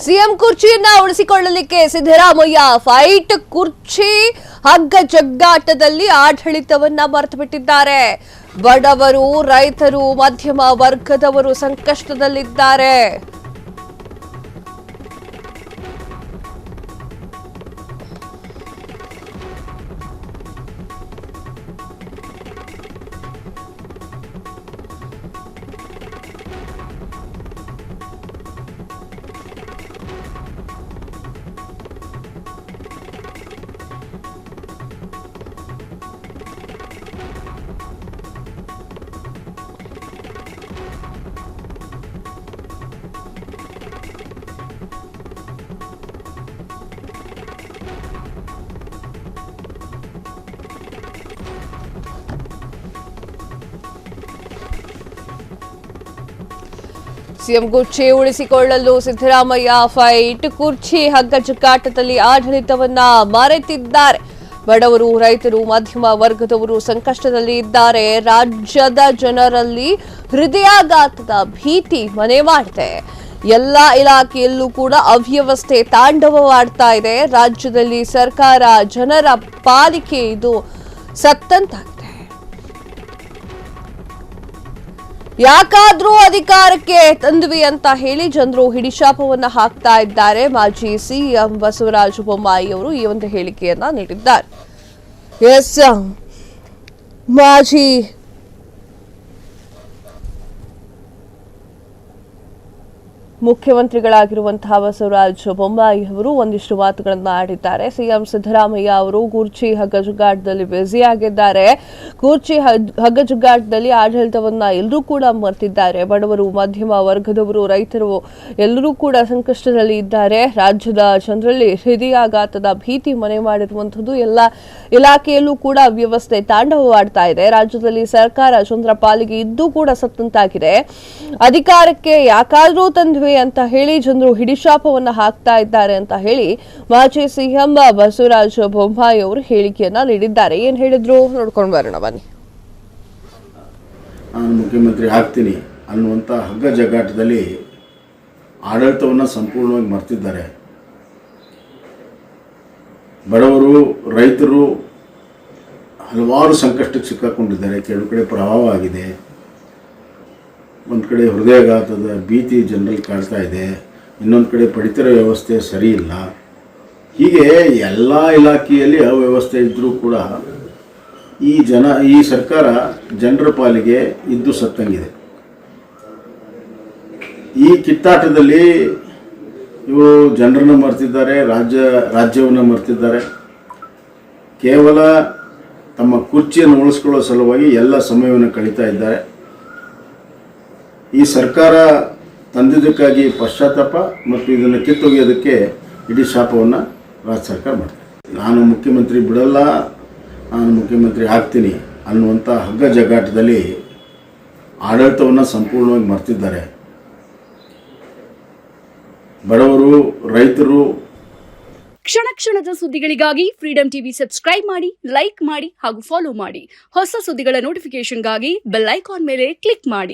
CM ಕುರ್ಚಿಯನ್ನ ಉಳಿಸಿಕೊಳ್ಳಲಿಕ್ಕೆ Siddaramaiah fight. ಕುರ್ಚಿ ಹಗ್ಗ ಜಗ್ಗಾಟದಲ್ಲಿ ಆಡಳಿತವನ್ನ ಮರೆತು ಬಿಟ್ಟಿದ್ದಾರೆ. ಬಡವರು, ರೈತರು, ಮಧ್ಯಮ ವರ್ಗದವರು ಸಂಕಷ್ಟದಲ್ಲಿದ್ದಾರೆ. ಸಿಎಂ ಕುರ್ಚಿ ಉಳಿಸಿಕೊಳ್ಳಲು ಸಿದ್ದರಾಮಯ್ಯ ಫೈಟ್. ಕುರ್ಚಿ ಹಗ್ಗ ಜಗ್ಗಾಟದಲ್ಲಿ ಆಡಳಿತವನ್ನ ಮರೆತಿದ್ದಾರೆ. ಬಡವರು, ರೈತರು, ಮಧ್ಯಮ ವರ್ಗದವರು ಸಂಕಷ್ಟದಲ್ಲಿ ಇದ್ದಾರೆ. ರಾಜ್ಯದ ಜನರಲ್ಲಿ ಹೃದಯಾಘಾತದ ಭೀತಿ ಮನೆ ಮಾಡಿದೆ. ಎಲ್ಲಾ ಇಲಾಖೆಯಲ್ಲೂ ಕೂಡ ಅವ್ಯವಸ್ಥೆ ತಾಂಡವವಾಡ್ತಾ ಇದೆ. ರಾಜ್ಯದಲ್ಲಿ ಸರ್ಕಾರ ಜನರ ಪಾಲಿಕೆ ಇದು ಸತ್ತಂತಾಗಿದೆ. ಯಾಕಾದ್ರೂ ಅಧಿಕಾರಕ್ಕೆ ತಂದ್ವಿ ಅಂತ ಹೇಳಿ ಜನರು ಹಿಡಿಶಾಪವನ್ನ ಹಾಕ್ತಾ ಇದ್ದಾರೆ. ಮಾಜಿ ಸಿಎಂ ಬಸವರಾಜ ಬೊಮ್ಮಾಯಿ ಅವರು ಈ ಒಂದು ಹೇಳಿಕೆಯನ್ನ ನೀಡಿದ್ದಾರೆ. ಮಾಜಿ ಮುಖ್ಯಮಂತ್ರಿಗಳಾಗಿರುವಂತಹ ಬಸವರಾಜ ಬೊಮ್ಮಾಯಿ ಅವರು ಒಂದಿಷ್ಟು ಮಾತುಗಳನ್ನು ಆಡಿದ್ದಾರೆ. ಸಿಎಂ ಸಿದ್ದರಾಮಯ್ಯ ಅವರು ಕುರ್ಚಿ ಹಗ್ಗಜುಗ್ಗಾಟದಲ್ಲಿ ಬ್ಯುಸಿಯಾಗಿದ್ದಾರೆ. ಕುರ್ಚಿ ಹಗ್ಗಜುಗ್ಗಾಟದಲ್ಲಿ ಆಡಳಿತವನ್ನ ಎಲ್ಲರೂ ಕೂಡ ಮರೆತಿದ್ದಾರೆ. ಬಡವರು, ಮಧ್ಯಮ ವರ್ಗದವರು, ರೈತರು ಎಲ್ಲರೂ ಕೂಡ ಸಂಕಷ್ಟದಲ್ಲಿ ಇದ್ದಾರೆ. ರಾಜ್ಯದ ಜನರಲ್ಲಿ ಹೃದಯಾಘಾತದ ಭೀತಿ ಮನೆ ಮಾಡಿರುವಂತದ್ದು. ಎಲ್ಲ ಇಲಾಖೆಯಲ್ಲೂ ಕೂಡ ವ್ಯವಸ್ಥೆ ತಾಂಡವವಾಡ್ತಾ ಇದೆ. ರಾಜ್ಯದಲ್ಲಿ ಸರ್ಕಾರ ಜನರ ಪಾಲಿಗೆ ಇದ್ದೂ ಕೂಡ ಸತ್ತಂತಾಗಿದೆ. ಅಧಿಕಾರಕ್ಕೆ ಯಾಕಾದ್ರೂ ತಂದ್ವಿ ಅಂತ ಹೇಳಿ ಜನರು ಹಿಡಿಶಾಪವನ್ನ ಹಾಕ್ತಾ ಇದ್ದಾರೆ ಅಂತ ಹೇಳಿ ಮಾಜಿ ಸಿಎಂ ಬಸವರಾಜ ಬೊಮ್ಮಾಯಿ ಅವರು ಹೇಳಿಕೆಯನ್ನ ನೀಡಿದ್ದಾರೆ. ಏನ್ ಹೇಳಿದ್ರು ನೋಡ್ಕೊಂಡು ಬರೋಣ ಬನ್ನಿ. ನಾನು ಮುಖ್ಯಮಂತ್ರಿ ಆಗ್ತೀನಿ ಅನ್ನುವಂಥ ಹಗ್ಗ ಜಗ್ಗಾಟದಲ್ಲಿ ಆಡಳಿತವನ್ನು ಸಂಪೂರ್ಣವಾಗಿ ಮರೆತಿದ್ದಾರೆ. ಬಡವರು, ರೈತರು ಹಲವಾರು ಸಂಕಷ್ಟಕ್ಕೆ ಸಿಕ್ಕಾಕೊಂಡಿದ್ದಾರೆ. ಕೆಲವು ಕಡೆ ಪ್ರವಾಹ ಆಗಿದೆ, ಒಂದು ಕಡೆ ಹೃದಯಾಘಾತದ ಭೀತಿ ಜನರಲ್ಲಿ ಕಾಡ್ತಾ ಇದೆ, ಇನ್ನೊಂದು ಕಡೆ ಪಡಿತರ ವ್ಯವಸ್ಥೆ ಸರಿ ಇಲ್ಲ. ಹೀಗೆ ಎಲ್ಲ ಇಲಾಖೆಯಲ್ಲಿ ಅವ್ಯವಸ್ಥೆ ಇದ್ದರೂ ಕೂಡ ಈ ಸರ್ಕಾರ ಜನರ ಪಾಲಿಗೆ ಇದ್ದು ಸತ್ತಂಗಿದೆ. ಈ ಕಿತ್ತಾಟದಲ್ಲಿ ಇವರು ಜನರನ್ನು ಮರೆತಿದ್ದಾರೆ, ರಾಜ್ಯವನ್ನು ಮರೆತಿದ್ದಾರೆ. ಕೇವಲ ತಮ್ಮ ಕುರ್ಚಿಯನ್ನು ಉಳಿಸ್ಕೊಳ್ಳೋ ಸಲುವಾಗಿ ಎಲ್ಲ ಸಮಯವನ್ನು ಕಳೀತಾ ಇದ್ದಾರೆ. ಈ ಸರ್ಕಾರ ತಂದಿದ್ದಕ್ಕಾಗಿ ಪಶ್ಚಾತ್ತಾಪ ಮತ್ತು ಇದನ್ನು ಕಿತ್ತೊಗೆಯೋದಕ್ಕೆ ಇಡೀ ಶಾಪವನ್ನು ರಾಜ್ಯ ಸರ್ಕಾರ ಮಾಡ್ತಾರೆ. ನಾನು ಮುಖ್ಯಮಂತ್ರಿ ಬಿಡಲ್ಲ, ನಾನು ಮುಖ್ಯಮಂತ್ರಿ ಆಗ್ತೀನಿ ಅನ್ನುವಂಥ ಹಗ್ಗ ಜಗ್ಗಾಟದಲ್ಲಿ ಆಡಳಿತವನ್ನು ಸಂಪೂರ್ಣವಾಗಿ ಮರೆತಿದ್ದಾರೆ. ಬಡವರು, ರೈತರು ಕ್ಷಣ ಕ್ಷಣದ ಸುದ್ದಿಗಳಿಗಾಗಿ ಫ್ರೀಡಂ ಟಿವಿ ಸಬ್ಸ್ಕ್ರೈಬ್ ಮಾಡಿ, ಲೈಕ್ ಮಾಡಿ ಹಾಗೂ ಫಾಲೋ ಮಾಡಿ. ಹೊಸ ಸುದ್ದಿಗಳ ನೋಟಿಫಿಕೇಶನ್ಗಾಗಿ ಬೆಲ್ ಐಕಾನ್ ಮೇಲೆ ಕ್ಲಿಕ್ ಮಾಡಿ.